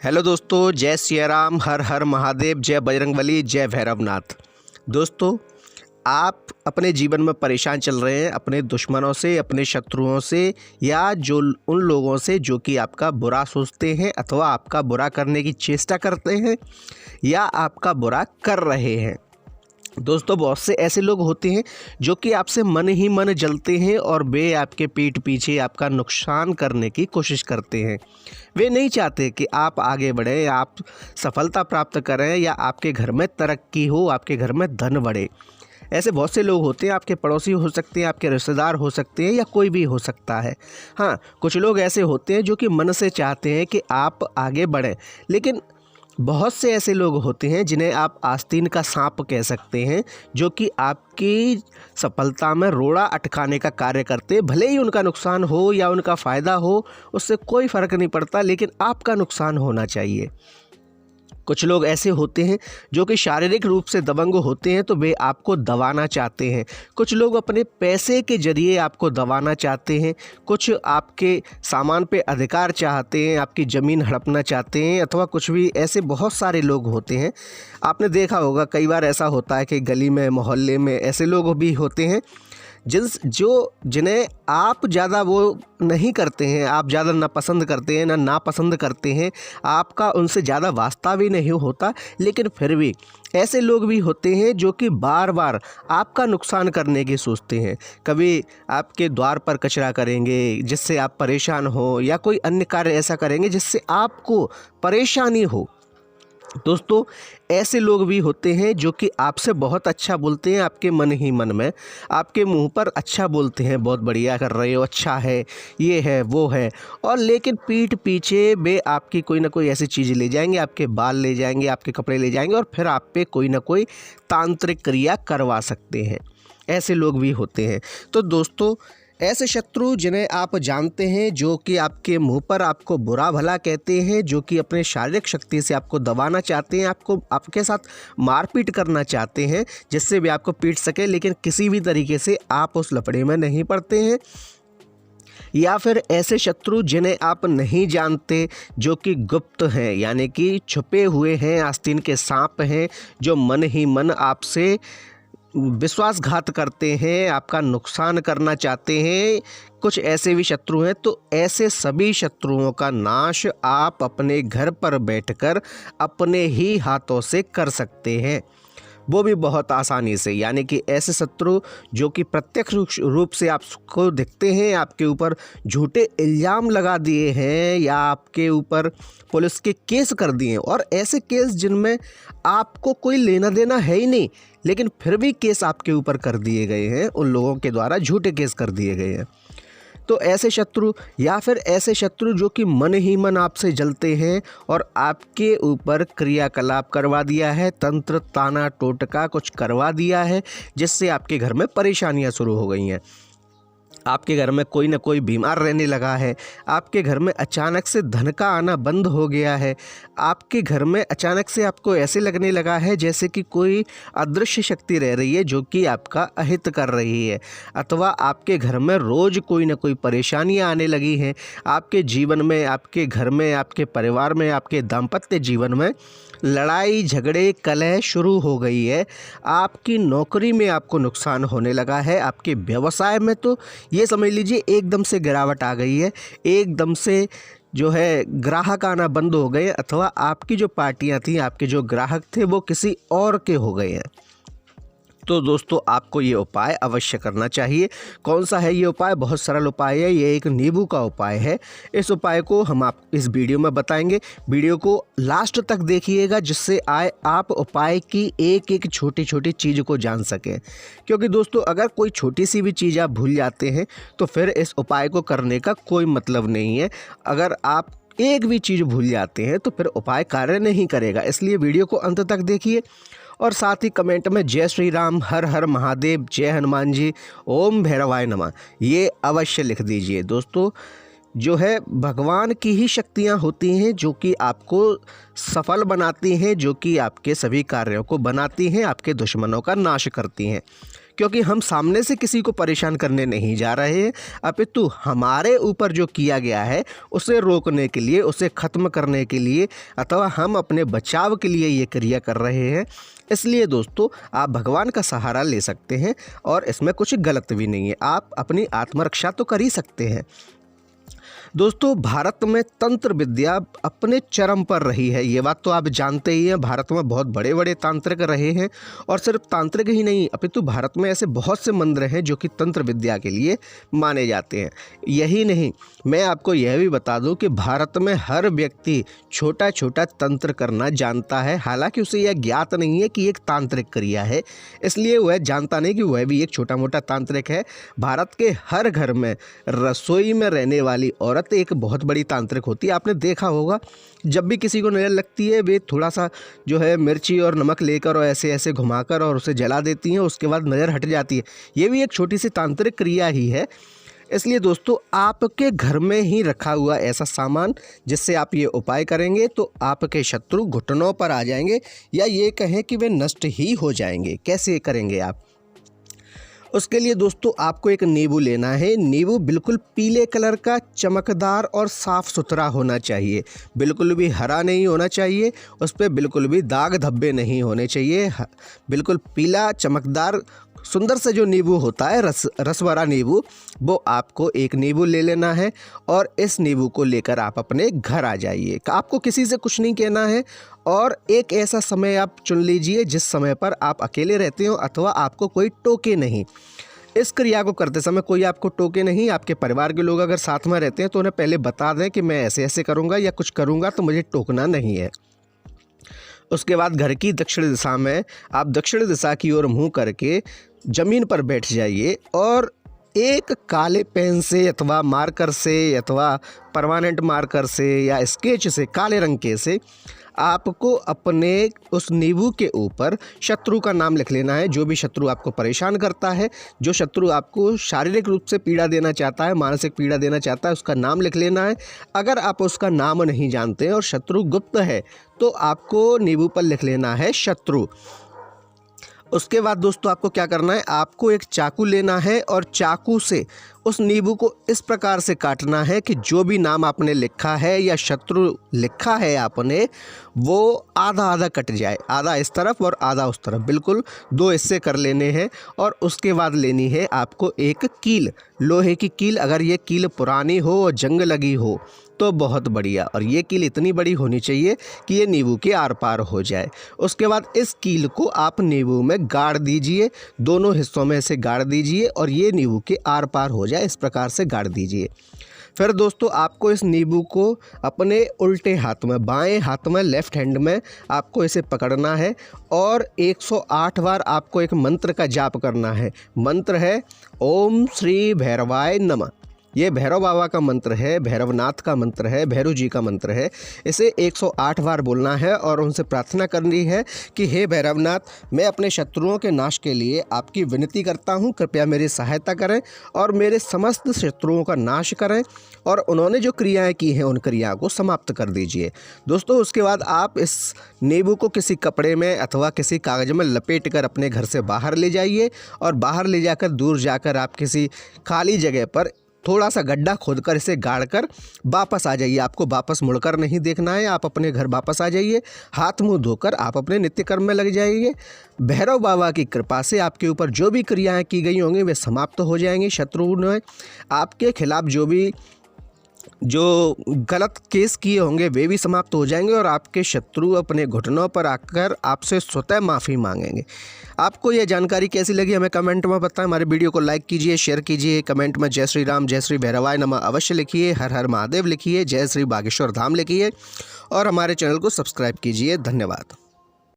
Hello दोस्तों, जय सिया राम, हर हर महादेव, जय बजरंगबली, जय भैरवनाथ। दोस्तों, आप अपने जीवन में परेशान चल रहे हैं अपने दुश्मनों से, अपने शत्रुओं से, या जो उन लोगों से जो कि आपका बुरा सोचते हैं अथवा आपका बुरा करने की चेष्टा करते हैं या आपका बुरा कर रहे हैं। दोस्तों, बहुत से ऐसे लोग होते हैं जो कि आपसे मन ही मन जलते हैं और वे आपके पीठ पीछे आपका नुकसान करने की कोशिश करते हैं। वे नहीं चाहते कि आप आगे बढ़ें, आप सफलता प्राप्त करें या आपके घर में तरक्की हो, आपके घर में धन बढ़े। ऐसे बहुत से लोग होते हैं, आपके पड़ोसी हो सकते हैं, आपके रिश्तेदार हो सकते हैं या कोई भी हो सकता है। हाँ, कुछ लोग ऐसे होते हैं जो कि मन से चाहते हैं कि आप आगे बढ़ें, लेकिन बहुत से ऐसे लोग होते हैं जिन्हें आप आस्तीन का सांप कह सकते हैं, जो कि आपकी सफलता में रोड़ा अटकाने का कार्य करते हैं। भले ही उनका नुकसान हो या उनका फ़ायदा हो, उससे कोई फ़र्क नहीं पड़ता, लेकिन आपका नुकसान होना चाहिए। कुछ लोग ऐसे होते हैं जो कि शारीरिक रूप से दबंग होते हैं, तो वे आपको दबाना चाहते हैं। कुछ लोग अपने पैसे के ज़रिए आपको दबाना चाहते हैं, कुछ आपके सामान पे अधिकार चाहते हैं, आपकी ज़मीन हड़पना चाहते हैं, अथवा कुछ भी। ऐसे बहुत सारे लोग होते हैं। आपने देखा होगा, कई बार ऐसा होता है कि गली में, मोहल्ले में ऐसे लोग भी होते हैं जिन्हें आप ज़्यादा वो नहीं करते हैं, आप ज़्यादा नापसंद करते हैं, नापसंद करते हैं, आपका उनसे ज़्यादा वास्ता भी नहीं होता, लेकिन फिर भी ऐसे लोग भी होते हैं जो कि बार बार आपका नुकसान करने की सोचते हैं। कभी आपके द्वार पर कचरा करेंगे जिससे आप परेशान हो, या कोई अन्य कार्य ऐसा करेंगे जिससे आपको परेशानी हो। दोस्तों, ऐसे लोग भी होते हैं जो कि आपसे बहुत अच्छा बोलते हैं, आपके मन ही मन में आपके मुंह पर अच्छा बोलते हैं, बहुत बढ़िया कर रहे हो, अच्छा है, ये है, वो है, और लेकिन पीठ पीछे वे आपकी कोई ना कोई ऐसी चीज़ ले जाएंगे, आपके बाल ले जाएंगे, आपके कपड़े ले जाएंगे और फिर आप पे कोई ना कोई तांत्रिक क्रिया करवा सकते हैं। ऐसे लोग भी होते हैं। तो दोस्तों, ऐसे शत्रु जिन्हें आप जानते हैं, जो कि आपके मुंह पर आपको बुरा भला कहते हैं, जो कि अपने शारीरिक शक्ति से आपको दबाना चाहते हैं, आपके साथ मारपीट करना चाहते हैं जिससे भी आपको पीट सके, लेकिन किसी भी तरीके से आप उस लफड़े में नहीं पड़ते हैं। या फिर ऐसे शत्रु जिन्हें आप नहीं जानते, जो कि गुप्त हैं, यानी कि छुपे हुए हैं, आस्तीन के सांप हैं, जो मन ही मन आपसे विश्वासघात करते हैं, आपका नुकसान करना चाहते हैं। कुछ ऐसे भी शत्रु हैं। तो ऐसे सभी शत्रुओं का नाश आप अपने घर पर बैठकर अपने ही हाथों से कर सकते हैं, वो भी बहुत आसानी से। यानी कि ऐसे शत्रु जो कि प्रत्यक्ष रूप से आपको दिखते हैं, आपके ऊपर झूठे इल्ज़ाम लगा दिए हैं या आपके ऊपर पुलिस के केस कर दिए हैं, और ऐसे केस जिनमें आपको कोई लेना देना है ही नहीं, लेकिन फिर भी केस आपके ऊपर कर दिए गए हैं, उन लोगों के द्वारा झूठे केस कर दिए गए हैं। तो ऐसे शत्रु, या फिर ऐसे शत्रु जो कि मन ही मन आपसे जलते हैं और आपके ऊपर क्रियाकलाप करवा दिया है, तंत्र ताना टोटका कुछ करवा दिया है, जिससे आपके घर में परेशानियां शुरू हो गई हैं। आपके घर में कोई ना कोई बीमार रहने लगा है, आपके घर में अचानक से धन का आना बंद हो गया है, आपके घर में अचानक से आपको ऐसे लगने लगा है जैसे कि कोई अदृश्य शक्ति रह रही है जो कि आपका अहित कर रही है, अथवा आपके घर में रोज़ कोई ना कोई परेशानियां आने लगी हैं। आपके जीवन में, आपके घर में, आपके परिवार में, आपके दाम्पत्य जीवन में लड़ाई झगड़े कलह शुरू हो गई है। आपकी नौकरी में आपको नुकसान होने लगा है, आपके व्यवसाय में तो ये समझ लीजिए एकदम से गिरावट आ गई है, एकदम से जो है ग्राहक आना बंद हो गए, अथवा आपकी जो पार्टियां थी, आपके जो ग्राहक थे, वो किसी और के हो गए हैं। तो दोस्तों, आपको ये उपाय अवश्य करना चाहिए। कौन सा है ये उपाय? बहुत सरल उपाय है, ये एक नींबू का उपाय है। इस उपाय को हम आप इस वीडियो में बताएंगे। वीडियो को लास्ट तक देखिएगा, जिससे आप उपाय की एक एक छोटी छोटी चीज़ को जान सकें। क्योंकि दोस्तों, अगर कोई छोटी सी भी चीज़ आप भूल जाते हैं तो फिर इस उपाय को करने का कोई मतलब नहीं है। अगर आप एक भी चीज़ भूल जाते हैं तो फिर उपाय कार्य नहीं करेगा। इसलिए वीडियो को अंत तक देखिए, और साथ ही कमेंट में जय श्री राम, हर हर महादेव, जय हनुमान जी, ओम भैरवाय नमः ये अवश्य लिख दीजिए। दोस्तों, जो है भगवान की ही शक्तियाँ होती हैं जो कि आपको सफल बनाती हैं, जो कि आपके सभी कार्यों को बनाती हैं, आपके दुश्मनों का नाश करती हैं। क्योंकि हम सामने से किसी को परेशान करने नहीं जा रहे हैं, अपितु हमारे ऊपर जो किया गया है उसे रोकने के लिए, उसे ख़त्म करने के लिए अथवा हम अपने बचाव के लिए ये क्रिया कर रहे हैं। इसलिए दोस्तों आप भगवान का सहारा ले सकते हैं और इसमें कुछ गलत भी नहीं है। आप अपनी आत्मरक्षा तो कर ही सकते हैं। दोस्तों भारत में तंत्र विद्या अपने चरम पर रही है, ये बात तो आप जानते ही हैं। भारत में बहुत बड़े बड़े तांत्रिक रहे हैं और सिर्फ तांत्रिक ही नहीं अपितु भारत में ऐसे बहुत से मंदिर हैं जो कि तंत्र विद्या के लिए माने जाते हैं। यही नहीं, मैं आपको यह भी बता दूं कि भारत में हर व्यक्ति छोटा छोटा तंत्र करना जानता है। हालांकि उसे यह ज्ञात नहीं है कि एक तांत्रिक क्रिया है, इसलिए वह जानता नहीं कि वह भी एक छोटा मोटा तांत्रिक है। भारत के हर घर में रसोई में रहने वाली औरत एक बहुत बड़ी तांत्रिक होती है। आपने देखा होगा जब भी किसी को नज़र लगती है वे थोड़ा सा जो है मिर्ची और नमक लेकर और ऐसे ऐसे घुमाकर और उसे जला देती हैं, उसके बाद नज़र हट जाती है। ये भी एक छोटी सी तांत्रिक क्रिया ही है। इसलिए दोस्तों आपके घर में ही रखा हुआ ऐसा सामान जिससे आप ये उपाय करेंगे तो आपके शत्रु घुटनों पर आ जाएंगे, या ये कहें कि वे नष्ट ही हो जाएंगे। कैसे करेंगे आप? उसके लिए दोस्तों आपको एक नींबू लेना है। नींबू बिल्कुल पीले कलर का, चमकदार और साफ़ सुथरा होना चाहिए। बिल्कुल भी हरा नहीं होना चाहिए, उस पर बिल्कुल भी दाग धब्बे नहीं होने चाहिए। बिल्कुल पीला चमकदार सुंदर से जो नींबू होता है, रस भरा नींबू, वो आपको एक नींबू ले लेना है और इस नींबू को लेकर आप अपने घर आ जाइए। आपको किसी से कुछ नहीं कहना है और एक ऐसा समय आप चुन लीजिए जिस समय पर आप अकेले रहते हो अथवा आपको कोई टोके नहीं। इस क्रिया को करते समय कोई आपको टोके नहीं। आपके परिवार के लोग अगर साथ में रहते हैं तो उन्हें पहले बता दें कि मैं ऐसे ऐसे करूँगा या कुछ करूँगा तो मुझे टोकना नहीं है। उसके बाद घर की दक्षिण दिशा में आप दक्षिण दिशा की ओर मुँह करके ज़मीन पर बैठ जाइए और एक काले पेन से अथवा मार्कर से अथवा परमानेंट मार्कर से या स्केच से, काले रंग के से आपको अपने उस नींबू के ऊपर शत्रु का नाम लिख लेना है। जो भी शत्रु आपको परेशान करता है, जो शत्रु आपको शारीरिक रूप से पीड़ा देना चाहता है, मानसिक पीड़ा देना चाहता है, उसका नाम लिख लेना है। अगर आप उसका नाम नहीं जानते हैं और शत्रु गुप्त है तो आपको नींबू पर लिख लेना है शत्रु। उसके बाद दोस्तों आपको क्या करना है, आपको एक चाकू लेना है और चाकू से उस नींबू को इस प्रकार से काटना है कि जो भी नाम आपने लिखा है या शत्रु लिखा है आपने, वो आधा आधा कट जाए, आधा इस तरफ और आधा उस तरफ, बिल्कुल 2 हिस्से कर लेने हैं। और उसके बाद लेनी है आपको एक कील, लोहे की कील। अगर ये कील पुरानी हो और जंग लगी हो तो बहुत बढ़िया, और ये कील इतनी बड़ी होनी चाहिए कि ये नींबू के आर पार हो जाए। उसके बाद इस कील को आप नींबू में गाड़ दीजिए, दोनों हिस्सों में से गाड़ दीजिए और ये नींबू के आर पार हो जाए, इस प्रकार से गाड़ दीजिए। फिर दोस्तों आपको इस नींबू को अपने उल्टे हाथ में, बाएं हाथ में, लेफ्ट हैंड में आपको इसे पकड़ना है और 108 बार आपको एक मंत्र का जाप करना है। मंत्र है ओम श्री भैरवाय नमः। ये भैरव बाबा का मंत्र है, भैरवनाथ का मंत्र है, भैरव जी का मंत्र है। इसे 108 बार बोलना है और उनसे प्रार्थना करनी है कि हे भैरवनाथ, मैं अपने शत्रुओं के नाश के लिए आपकी विनती करता हूँ, कृपया मेरी सहायता करें और मेरे समस्त शत्रुओं का नाश करें और उन्होंने जो क्रियाएं की हैं उन क्रियाओं को समाप्त कर दीजिए। दोस्तों उसके बाद आप इस नींबू को किसी कपड़े में अथवा किसी कागज़ में लपेट कर अपने घर से बाहर ले जाइए और बाहर ले जाकर दूर जाकर आप किसी खाली जगह पर थोड़ा सा गड्ढा खोदकर इसे गाड़ कर वापस आ जाइए। आपको वापस मुड़कर नहीं देखना है, आप अपने घर वापस आ जाइए, हाथ मुंह धोकर आप अपने नित्य कर्म में लग जाइए। भैरव बाबा की कृपा से आपके ऊपर जो भी क्रियाएं की गई होंगी वे समाप्त हो जाएंगी। शत्रु ने आपके खिलाफ जो गलत केस किए होंगे वे भी समाप्त हो जाएंगे और आपके शत्रु अपने घुटनों पर आकर आपसे स्वतः माफ़ी मांगेंगे। आपको यह जानकारी कैसी लगी हमें कमेंट में बताएं। हमारे वीडियो को लाइक कीजिए, शेयर कीजिए, कमेंट में जय श्री राम, जय श्री भैरवाय नमः अवश्य लिखिए, हर हर महादेव लिखिए, जय श्री बागेश्वर धाम लिखिए और हमारे चैनल को सब्सक्राइब कीजिए। धन्यवाद।